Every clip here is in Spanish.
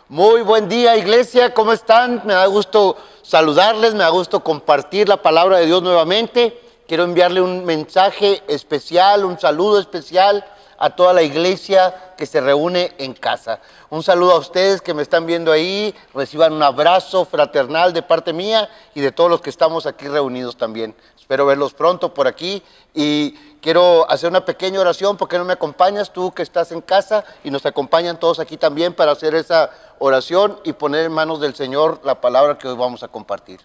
Muy buen día, iglesia, ¿cómo están? Me da gusto saludarles, me da gusto compartir la palabra de Dios nuevamente. Quiero enviarle un mensaje especial, un saludo especial a toda la iglesia que se reúne en casa. Un saludo a ustedes que me están viendo ahí, reciban un abrazo fraternal de parte mía y de todos los que estamos aquí reunidos también. Espero verlos pronto por aquí y quiero hacer una pequeña oración. ¿Por qué no me acompañas tú que estás en casa? Y nos acompañan todos aquí también para hacer esa oración y poner en manos del Señor la palabra que hoy vamos a compartir.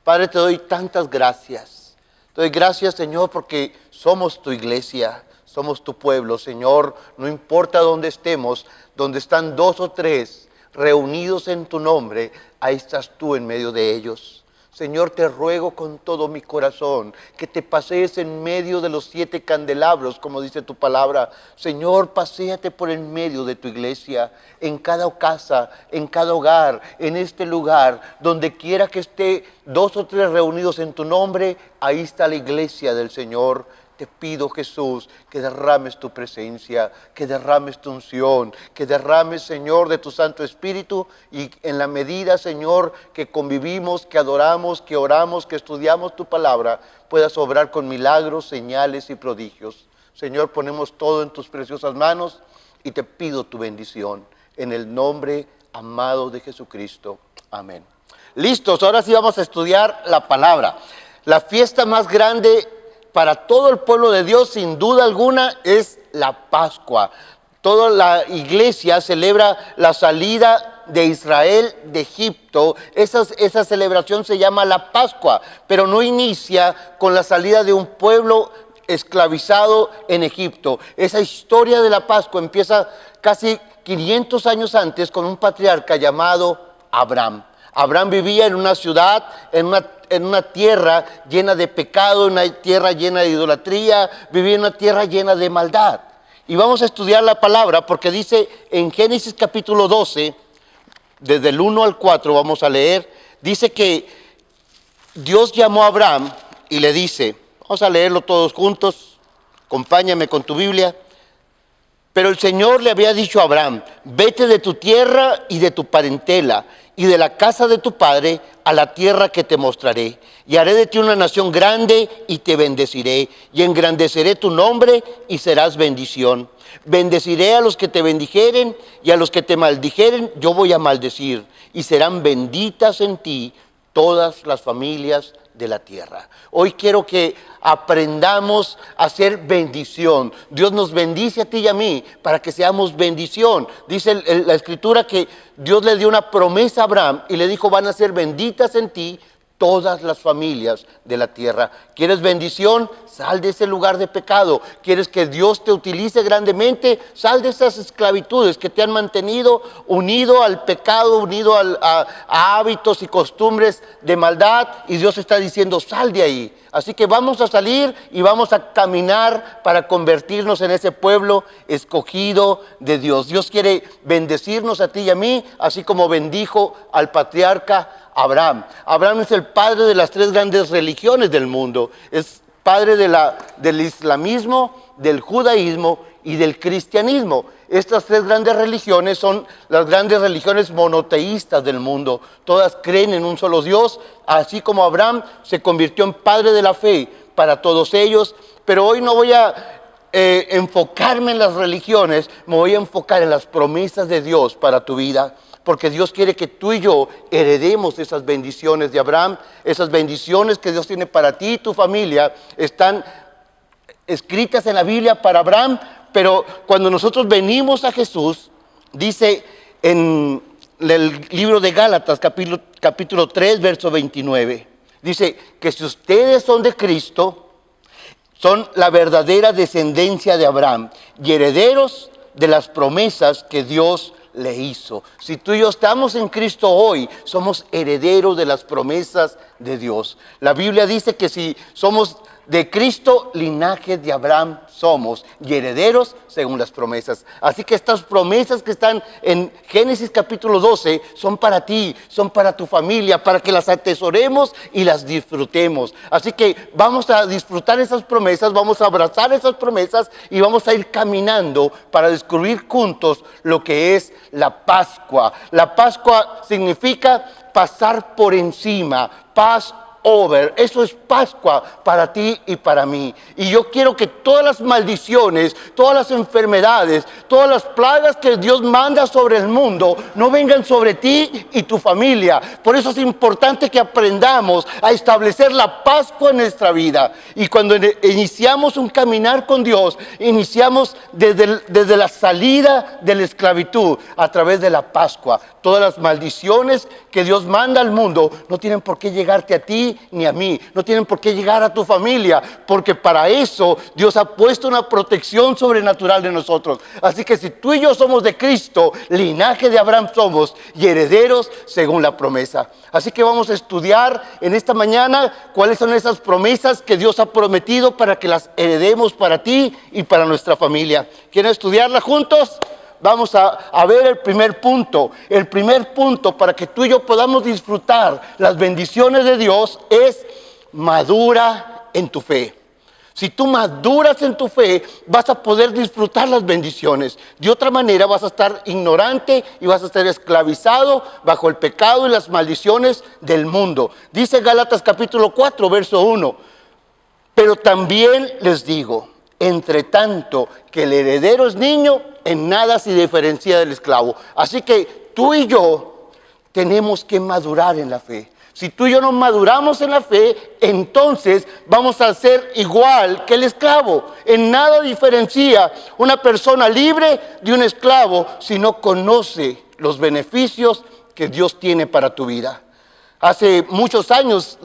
Padre, te doy tantas gracias. Te doy gracias, Señor, porque somos tu iglesia, somos tu pueblo, Señor. No importa dónde estemos, donde están dos o tres reunidos en tu nombre, ahí estás tú en medio de ellos. Señor, te ruego con todo mi corazón que te pasees en medio de los 7 candelabros, como dice tu palabra. Señor, paséate por el medio de tu iglesia, en cada casa, en cada hogar, en este lugar, donde quiera que esté 2 o 3 reunidos en tu nombre, ahí está la iglesia del Señor. Te pido, Jesús, que derrames tu presencia, que derrames tu unción, que derrames, Señor, de tu Santo Espíritu, y en la medida, Señor, que convivimos, que adoramos, que oramos, que estudiamos tu palabra, puedas obrar con milagros, señales y prodigios. Señor, ponemos todo en tus preciosas manos y te pido tu bendición. En el nombre amado de Jesucristo. Amén. Listos, ahora sí vamos a estudiar la palabra. La fiesta más grande para todo el pueblo de Dios, sin duda alguna, es la Pascua. Toda la iglesia celebra la salida de Israel de Egipto. Esa celebración se llama la Pascua, pero no inicia con la salida de un pueblo esclavizado en Egipto. Esa historia de la Pascua empieza casi 500 años antes con un patriarca llamado Abraham. Abraham vivía en una ciudad, en una tierra llena de pecado, en una tierra llena de idolatría, vivía en una tierra llena de maldad. Y vamos a estudiar la palabra porque dice en Génesis capítulo 12, desde el 1 al 4 vamos a leer, dice que Dios llamó a Abraham y le dice, vamos a leerlo todos juntos, acompáñame con tu Biblia. Pero el Señor le había dicho a Abraham, vete de tu tierra y de tu parentela y de la casa de tu padre a la tierra que te mostraré. Y haré de ti una nación grande y te bendeciré y engrandeceré tu nombre y serás bendición. Bendeciré a los que te bendijeren y a los que te maldijeren yo voy a maldecir. Y serán benditas en ti todas las familias de la tierra. Hoy quiero que aprendamos a ser bendición. Dios nos bendice a ti y a mí para que seamos bendición. Dice la escritura que Dios le dio una promesa a Abraham y le dijo, van a ser benditas en ti todas las familias de la tierra. ¿Quieres bendición? Sal de ese lugar de pecado. ¿Quieres que Dios te utilice grandemente? Sal de esas esclavitudes que te han mantenido unido al pecado, unido a hábitos y costumbres de maldad. Y Dios está diciendo, sal de ahí. Así que vamos a salir y vamos a caminar para convertirnos en ese pueblo escogido de Dios. Dios quiere bendecirnos a ti y a mí, así como bendijo al patriarca Abraham. Abraham es el padre de las 3 grandes religiones del mundo. Es padre del islamismo, del judaísmo y del cristianismo. Estas 3 grandes religiones son las grandes religiones monoteístas del mundo. Todas creen en un solo Dios, así como Abraham se convirtió en padre de la fe para todos ellos. Pero hoy no voy a enfocarme en las religiones, me voy a enfocar en las promesas de Dios para tu vida. Porque Dios quiere que tú y yo heredemos esas bendiciones de Abraham. Esas bendiciones que Dios tiene para ti y tu familia están escritas en la Biblia para Abraham. Pero cuando nosotros venimos a Jesús, dice en el libro de Gálatas, capítulo 3, verso 29. Dice que si ustedes son de Cristo, son la verdadera descendencia de Abraham y herederos de las promesas que Dios le hizo. Si tú y yo estamos en Cristo hoy, somos herederos de las promesas de Dios. La Biblia dice que si somos de Cristo, linaje de Abraham somos y herederos según las promesas. Así que estas promesas que están en Génesis capítulo 12 son para ti, son para tu familia, para que las atesoremos y las disfrutemos. Así que vamos a disfrutar esas promesas, vamos a abrazar esas promesas y vamos a ir caminando para descubrir juntos lo que es la Pascua. La Pascua significa pasar por encima, pass over. Eso es Pascua para ti y para mí. Y yo quiero que todas las maldiciones, todas las enfermedades, todas las plagas que Dios manda sobre el mundo no vengan sobre ti y tu familia. Por eso es importante que aprendamos a establecer la Pascua en nuestra vida. Y cuando iniciamos un caminar con Dios, iniciamos desde la salida de la esclavitud a través de la Pascua. Todas las maldiciones que Dios manda al mundo no tienen por qué llegarte a ti ni a mí, no tienen por qué llegar a tu familia, porque para eso Dios ha puesto una protección sobrenatural de nosotros. Así que si tú y yo somos de Cristo, linaje de Abraham somos y herederos según la promesa. Así que vamos a estudiar en esta mañana cuáles son esas promesas que Dios ha prometido para que las heredemos para ti y para nuestra familia. ¿Quieren estudiarla juntos? Vamos a ver el primer punto. El primer punto para que tú y yo podamos disfrutar las bendiciones de Dios es madura en tu fe. Si tú maduras en tu fe, vas a poder disfrutar las bendiciones. De otra manera vas a estar ignorante y vas a estar esclavizado bajo el pecado y las maldiciones del mundo. Dice Gálatas capítulo 4, verso 1. Pero también les digo, entre tanto que el heredero es niño, en nada se diferencia del esclavo. Así que tú y yo tenemos que madurar en la fe. Si tú y yo no maduramos en la fe, entonces vamos a ser igual que el esclavo. En nada diferencia una persona libre de un esclavo si no conoce los beneficios que Dios tiene para tu vida. Hace muchos años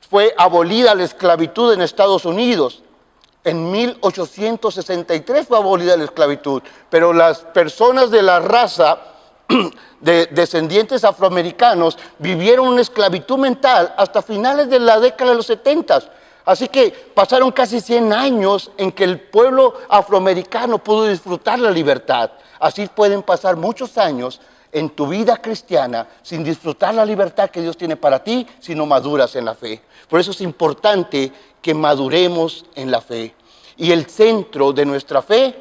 fue abolida la esclavitud en Estados Unidos. En 1863 fue abolida la esclavitud, pero las personas de la raza de descendientes afroamericanos vivieron una esclavitud mental hasta finales de la década de los 70. Así que pasaron casi 100 años en que el pueblo afroamericano pudo disfrutar la libertad. Así pueden pasar muchos años en tu vida cristiana sin disfrutar la libertad que Dios tiene para ti si no maduras en la fe. Por eso es importante que maduremos en la fe. Y el centro de nuestra fe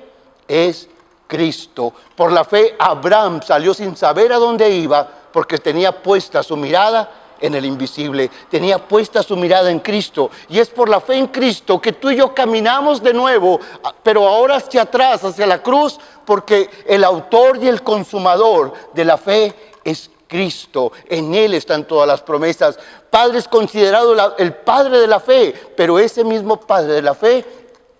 es Cristo. Por la fe Abraham salió sin saber a dónde iba porque tenía puesta su mirada en el invisible, tenía puesta su mirada en Cristo. Y es por la fe en Cristo que tú y yo caminamos de nuevo, pero ahora hacia atrás, hacia la cruz, porque el autor y el consumador de la fe es Cristo. En Él están todas las promesas. Padre es considerado el padre de la fe, pero ese mismo padre de la fe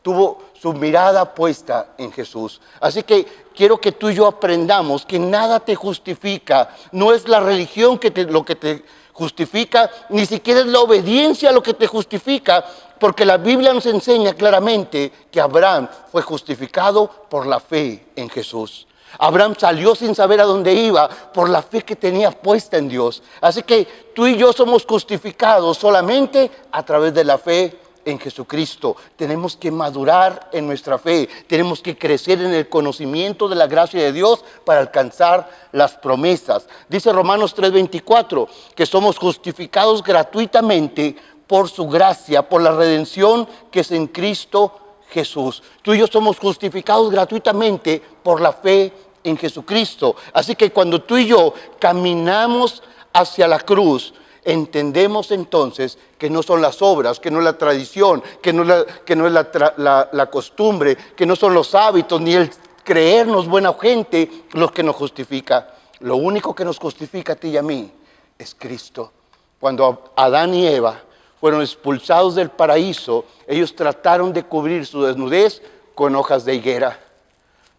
tuvo su mirada puesta en Jesús. Así que quiero que tú y yo aprendamos que nada te justifica. No es la religión lo que te justifica, ni siquiera es la obediencia lo que te justifica, porque la Biblia nos enseña claramente que Abraham fue justificado por la fe en Jesús. Abraham salió sin saber a dónde iba por la fe que tenía puesta en Dios. Así que tú y yo somos justificados solamente a través de la fe en Jesucristo. Tenemos que madurar en nuestra fe, tenemos que crecer en el conocimiento de la gracia de Dios para alcanzar las promesas. Dice Romanos 3:24 que somos justificados gratuitamente por su gracia, por la redención que es en Cristo Jesús. Tú y yo somos justificados gratuitamente por la fe en Jesucristo. Así que cuando tú y yo caminamos hacia la cruz, entendemos entonces que no son las obras, que no es la tradición, que no es la costumbre, que no son los hábitos, ni el creernos buena gente los que nos justifica. Lo único que nos justifica a ti y a mí es Cristo. Cuando Adán y Eva fueron expulsados del paraíso, ellos trataron de cubrir su desnudez con hojas de higuera.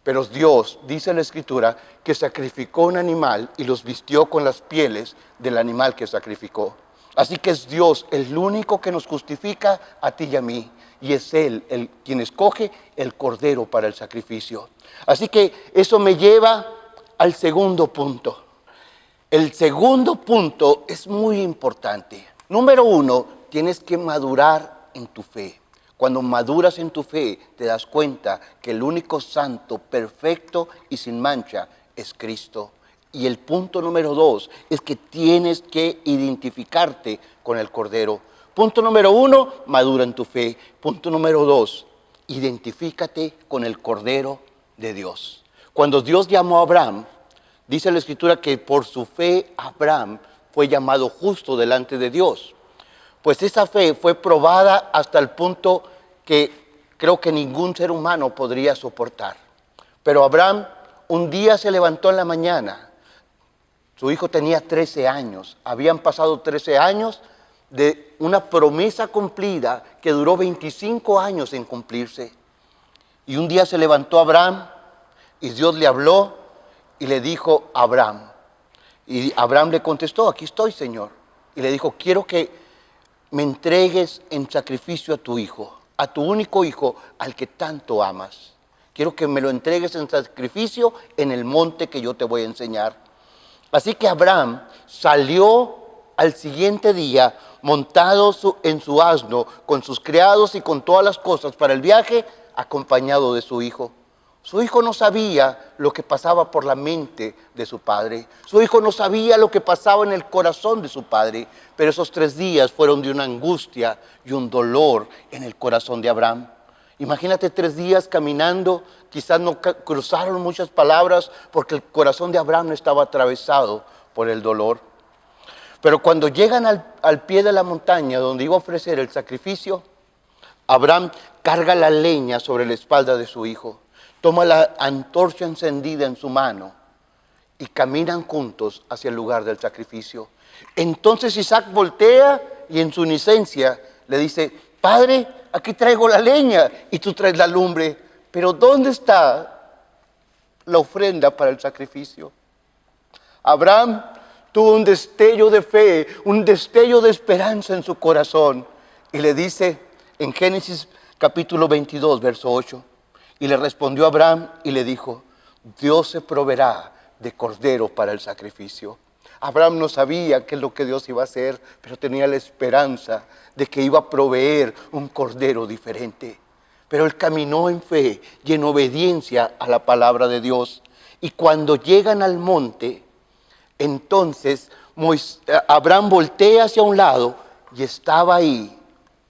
Pero Dios, dice la Escritura, que sacrificó un animal y los vistió con las pieles del animal que sacrificó. Así que es Dios el único que nos justifica a ti y a mí. Y es Él quien escoge el cordero para el sacrificio. Así que eso me lleva al segundo punto. El segundo punto es muy importante. Número 1, tienes que madurar en tu fe. Cuando maduras en tu fe, te das cuenta que el único santo, perfecto y sin mancha es Cristo. Y el punto número 2 es que tienes que identificarte con el Cordero. Punto número 1, madura en tu fe. Punto número 2, identifícate con el Cordero de Dios. Cuando Dios llamó a Abraham, dice la Escritura que por su fe Abraham fue llamado justo delante de Dios. Pues esa fe fue probada hasta el punto que creo que ningún ser humano podría soportar. Pero Abraham un día se levantó en la mañana. Su hijo tenía 13 años. Habían pasado 13 años de una promesa cumplida que duró 25 años en cumplirse. Y un día se levantó Abraham y Dios le habló y le dijo a Abraham. Y Abraham le contestó, aquí estoy, Señor. Y le dijo, quiero que me entregues en sacrificio a tu hijo, a tu único hijo, al que tanto amas. Quiero que me lo entregues en sacrificio en el monte que yo te voy a enseñar. Así que Abraham salió al siguiente día montado en su asno, con sus criados y con todas las cosas para el viaje, acompañado de su hijo. Su hijo no sabía lo que pasaba por la mente de su padre. Su hijo no sabía lo que pasaba en el corazón de su padre. Pero esos 3 días fueron de una angustia y un dolor en el corazón de Abraham. Imagínate 3 días caminando, quizás no cruzaron muchas palabras porque el corazón de Abraham estaba atravesado por el dolor. Pero cuando llegan al pie de la montaña donde iba a ofrecer el sacrificio, Abraham carga la leña sobre la espalda de su hijo. Toma la antorcha encendida en su mano y caminan juntos hacia el lugar del sacrificio. Entonces Isaac voltea y en su inocencia le dice, Padre, aquí traigo la leña y tú traes la lumbre, pero ¿dónde está la ofrenda para el sacrificio? Abraham tuvo un destello de fe, un destello de esperanza en su corazón y le dice en Génesis capítulo 22, verso 8, y le respondió Abraham y le dijo, Dios se proveerá de cordero para el sacrificio. Abraham no sabía qué es lo que Dios iba a hacer, pero tenía la esperanza de que iba a proveer un cordero diferente. Pero él caminó en fe y en obediencia a la palabra de Dios. Y cuando llegan al monte, entonces Abraham voltea hacia un lado y estaba ahí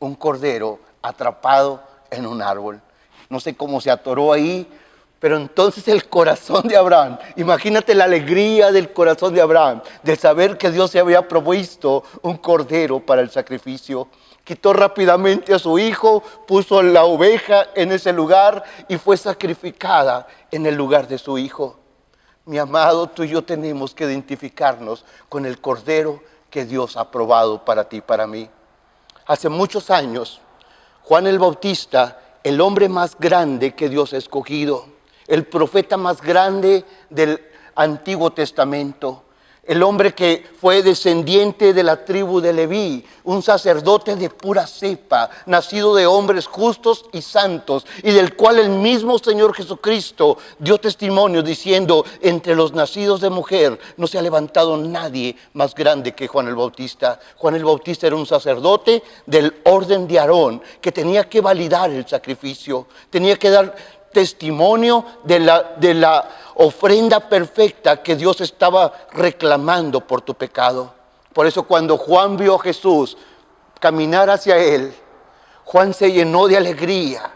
un cordero atrapado en un árbol. No sé cómo se atoró ahí, pero entonces el corazón de Abraham, imagínate la alegría del corazón de Abraham, de saber que Dios se había provisto un cordero para el sacrificio. Quitó rápidamente a su hijo, puso la oveja en ese lugar y fue sacrificada en el lugar de su hijo. Mi amado, tú y yo tenemos que identificarnos con el cordero que Dios ha probado para ti y para mí. Hace muchos años, Juan el Bautista, el hombre más grande que Dios ha escogido, el profeta más grande del Antiguo Testamento, el hombre que fue descendiente de la tribu de Leví, un sacerdote de pura cepa, nacido de hombres justos y santos, y del cual el mismo Señor Jesucristo dio testimonio diciendo, entre los nacidos de mujer no se ha levantado nadie más grande que Juan el Bautista. Juan el Bautista era un sacerdote del orden de Aarón, que tenía que validar el sacrificio, tenía que dar testimonio de la ofrenda perfecta que Dios estaba reclamando por tu pecado. Por eso cuando Juan vio a Jesús caminar hacia él, Juan se llenó de alegría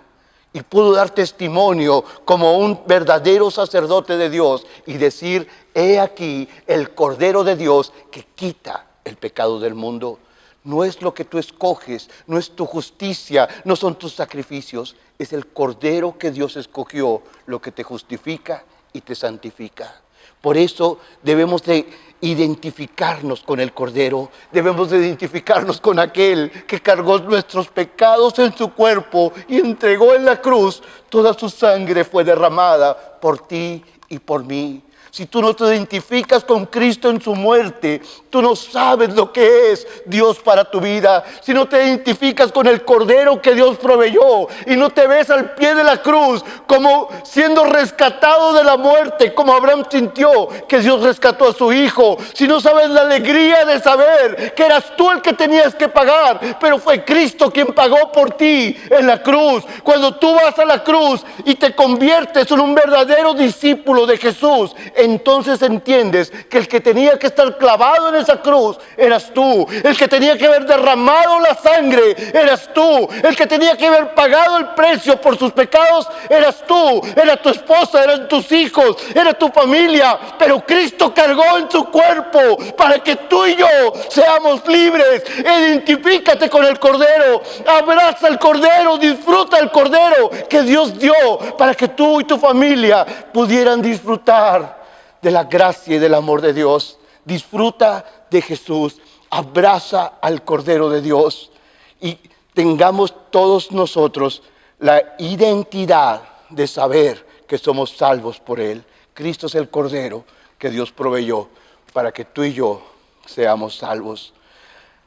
y pudo dar testimonio como un verdadero sacerdote de Dios y decir, he aquí el Cordero de Dios que quita el pecado del mundo. No es lo que tú escoges, no es tu justicia, no son tus sacrificios, es el Cordero que Dios escogió lo que te justifica y te santifica. Por eso debemos de identificarnos con el Cordero, debemos de identificarnos con aquel que cargó nuestros pecados en su cuerpo y entregó en la cruz, toda su sangre fue derramada por ti y por mí. Si tú no te identificas con Cristo en su muerte, tú no sabes lo que es Dios para tu vida. Si no te identificas con el Cordero que Dios proveyó y no te ves al pie de la cruz como siendo rescatado de la muerte, como Abraham sintió que Dios rescató a su hijo. Si no sabes la alegría de saber que eras tú el que tenías que pagar, pero fue Cristo quien pagó por ti en la cruz. Cuando tú vas a la cruz y te conviertes en un verdadero discípulo de Jesús, entonces entiendes que el que tenía que estar clavado en esa cruz eras tú. El que tenía que haber derramado la sangre eras tú. El que tenía que haber pagado el precio por sus pecados eras tú. Era tu esposa, eran tus hijos, era tu familia. Pero Cristo cargó en su cuerpo para que tú y yo seamos libres. Identifícate con el Cordero. Abraza al Cordero, disfruta el Cordero que Dios dio para que tú y tu familia pudieran disfrutar de la gracia y del amor de Dios. Disfruta de Jesús, abraza al Cordero de Dios y tengamos todos nosotros la identidad de saber que somos salvos por Él. Cristo es el Cordero que Dios proveyó para que tú y yo seamos salvos.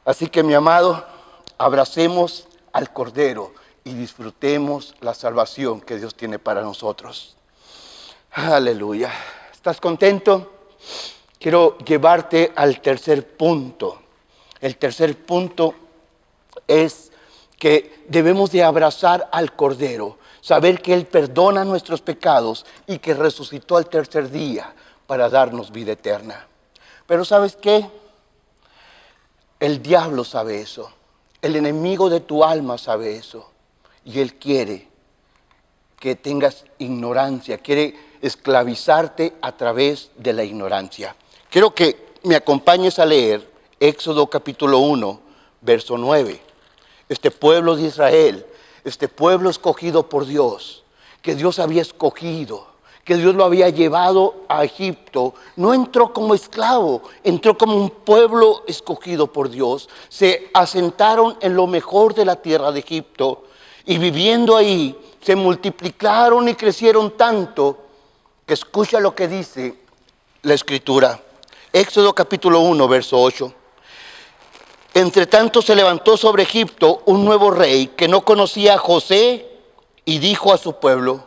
Así que, mi amado, abracemos al Cordero y disfrutemos la salvación que Dios tiene para nosotros. Aleluya. ¿Estás contento? Quiero llevarte al tercer punto. El tercer punto es que debemos de abrazar al Cordero, saber que Él perdona nuestros pecados y que resucitó al tercer día para darnos vida eterna. Pero ¿sabes qué? El diablo sabe eso. El enemigo de tu alma sabe eso. Y él quiere que tengas ignorancia, quiere esclavizarte a través de la ignorancia. Quiero que me acompañes a leer Éxodo capítulo 1, verso 9. Este pueblo de Israel, este pueblo escogido por Dios, que Dios había escogido, que Dios lo había llevado a Egipto, no entró como esclavo, entró como un pueblo escogido por Dios. Se asentaron en lo mejor de la tierra de Egipto y viviendo ahí se multiplicaron y crecieron tanto que escucha lo que dice la Escritura. Éxodo capítulo 1, verso 8. Entre tanto se levantó sobre Egipto un nuevo rey que no conocía a José y dijo a su pueblo,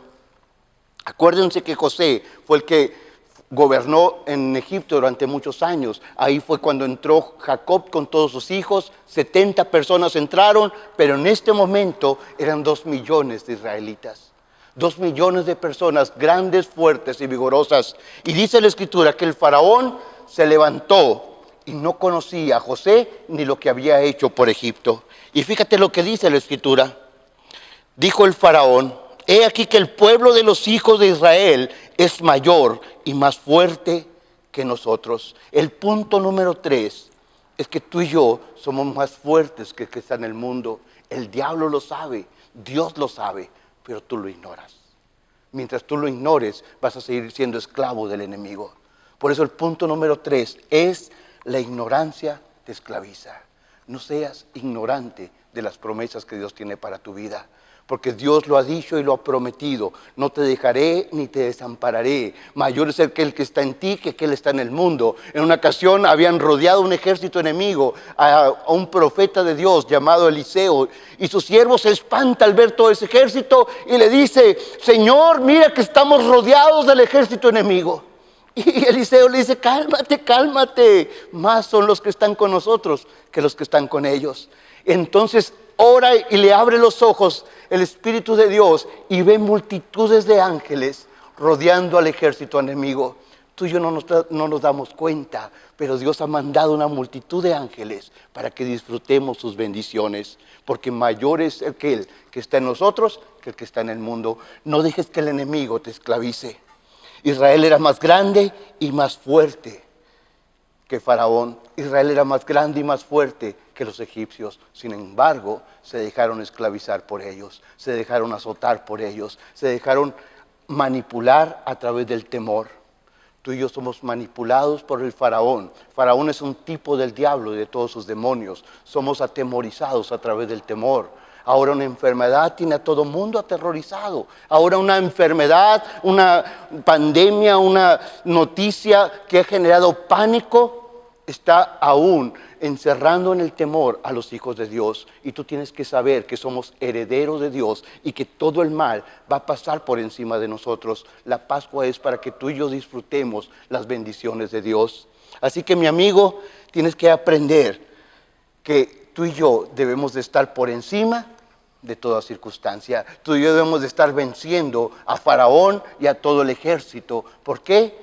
acuérdense que José fue el que gobernó en Egipto durante muchos años. Ahí fue cuando entró Jacob con todos sus hijos. 70 personas entraron, pero en este momento eran 2 millones de israelitas. 2 millones de personas grandes, fuertes y vigorosas. Y dice la Escritura que el faraón se levantó y no conocía a José ni lo que había hecho por Egipto. Y fíjate lo que dice la Escritura. Dijo el faraón, he aquí que el pueblo de los hijos de Israel es mayor y más fuerte que nosotros. El punto número 3 es que tú y yo somos más fuertes que el que está en el mundo. El diablo lo sabe, Dios lo sabe, pero tú lo ignoras. Mientras tú lo ignores, vas a seguir siendo esclavo del enemigo. Por eso el punto número 3 es la ignorancia te esclaviza. No seas ignorante de las promesas que Dios tiene para tu vida. Porque Dios lo ha dicho y lo ha prometido. No te dejaré ni te desampararé. Mayor es el que está en ti que el que está en el mundo. En una ocasión habían rodeado un ejército enemigo a un profeta de Dios llamado Eliseo. Y su siervo se espanta al ver todo ese ejército y le dice, Señor, mira que estamos rodeados del ejército enemigo. Y Eliseo le dice, cálmate, cálmate. Más son los que están con nosotros que los que están con ellos. Entonces ora y le abre los ojos el Espíritu de Dios y ve multitudes de ángeles rodeando al ejército enemigo. Tú y yo no nos damos cuenta, pero Dios ha mandado una multitud de ángeles para que disfrutemos sus bendiciones, porque mayor es aquel que está en nosotros que el que está en el mundo. No dejes que el enemigo te esclavice. Israel era más grande y más fuerte que Faraón. Israel era más grande y más fuerte que los egipcios. Sin embargo, se dejaron esclavizar por ellos, se dejaron azotar por ellos, se dejaron manipular a través del temor. Tú y yo somos manipulados por el faraón. Faraón es un tipo del diablo y de todos sus demonios. Somos atemorizados a través del temor. Ahora una enfermedad tiene a todo mundo aterrorizado. Ahora una enfermedad, una pandemia, una noticia que ha generado pánico, está aún encerrando en el temor a los hijos de Dios. Y tú tienes que saber que somos herederos de Dios y que todo el mal va a pasar por encima de nosotros. La Pascua es para que tú y yo disfrutemos las bendiciones de Dios. Así que, mi amigo, tienes que aprender que tú y yo debemos de estar por encima de toda circunstancia. Tú y yo debemos de estar venciendo a Faraón y a todo el ejército. ¿Por qué?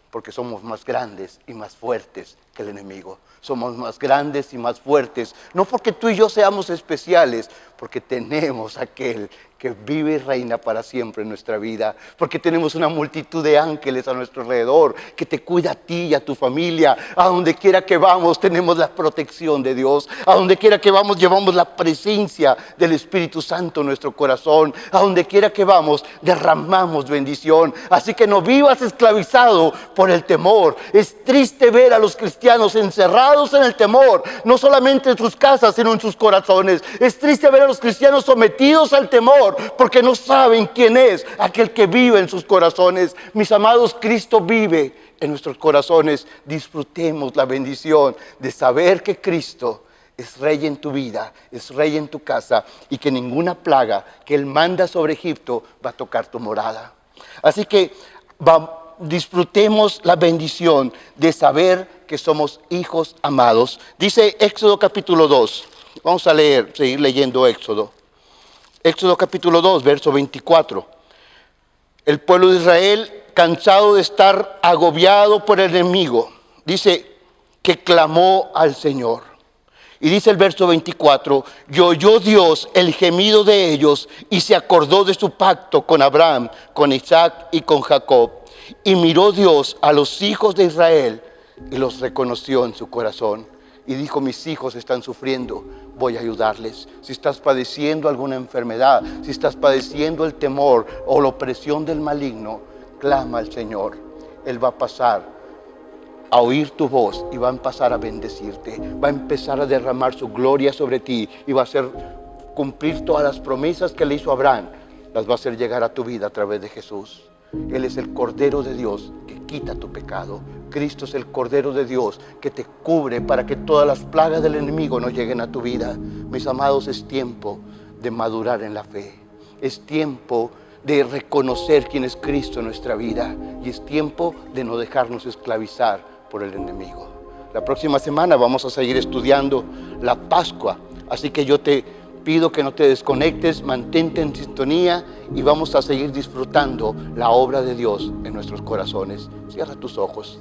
Porque somos más grandes y más fuertes que el enemigo. Somos más grandes y más fuertes. No porque tú y yo seamos especiales, porque tenemos aquel que vive y reina para siempre en nuestra vida. Porque tenemos una multitud de ángeles a nuestro alrededor que te cuida a ti y a tu familia. A donde quiera que vamos tenemos la protección de Dios. A donde quiera que vamos llevamos la presencia del Espíritu Santo en nuestro corazón. A donde quiera que vamos derramamos bendición. Así que no vivas esclavizado por el temor. Es triste ver a los cristianos encerrados en el temor. No solamente en sus casas, sino en sus corazones. Es triste ver a los cristianos sometidos al temor, porque no saben quién es aquel que vive en sus corazones. Mis amados, Cristo vive en nuestros corazones. Disfrutemos la bendición de saber que Cristo es Rey en tu vida, es Rey en tu casa, y que ninguna plaga que Él manda sobre Egipto va a tocar tu morada. Así que disfrutemos la bendición de saber que somos hijos amados. Dice Éxodo capítulo 2. Vamos a seguir leyendo Éxodo. Éxodo capítulo 2, verso 24. El pueblo de Israel, cansado de estar agobiado por el enemigo, dice que clamó al Señor. Y dice el verso 24, y oyó Dios el gemido de ellos y se acordó de su pacto con Abraham, con Isaac y con Jacob. Y miró Dios a los hijos de Israel y los reconoció en su corazón. Y dijo, mis hijos están sufriendo, voy a ayudarles. Si estás padeciendo alguna enfermedad, si estás padeciendo el temor o la opresión del maligno, clama al Señor. Él va a pasar a oír tu voz y va a empezar a bendecirte. Va a empezar a derramar su gloria sobre ti y va a hacer cumplir todas las promesas que le hizo a Abraham. Las va a hacer llegar a tu vida a través de Jesús. Él es el Cordero de Dios que quita tu pecado. Cristo es el Cordero de Dios que te cubre para que todas las plagas del enemigo no lleguen a tu vida. Mis amados, es tiempo de madurar en la fe. Es tiempo de reconocer quién es Cristo en nuestra vida. Y es tiempo de no dejarnos esclavizar por el enemigo. La próxima semana vamos a seguir estudiando la Pascua. Así que yo te pido que no te desconectes, mantente en sintonía y vamos a seguir disfrutando la obra de Dios en nuestros corazones. Cierra tus ojos.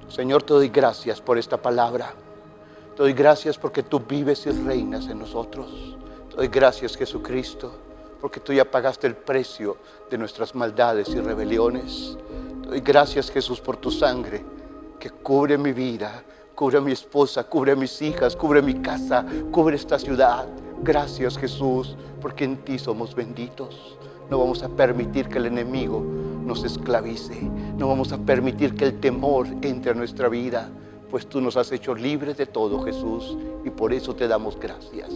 Señor, te doy gracias por esta palabra. Te doy gracias porque tú vives y reinas en nosotros. Te doy gracias, Jesucristo, porque tú ya pagaste el precio de nuestras maldades y rebeliones. Te doy gracias, Jesús, por tu sangre que cubre mi vida, cubre a mi esposa, cubre a mis hijas, cubre mi casa, cubre esta ciudad. Gracias, Jesús, porque en ti somos benditos. No vamos a permitir que el enemigo nos esclavice. No vamos a permitir que el temor entre a nuestra vida, pues tú nos has hecho libres de todo, Jesús, y por eso te damos gracias.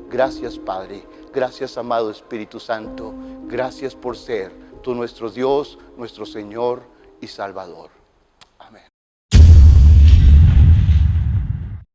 Gracias, Padre. Gracias, amado Espíritu Santo. Gracias por ser tú nuestro Dios, nuestro Señor y Salvador.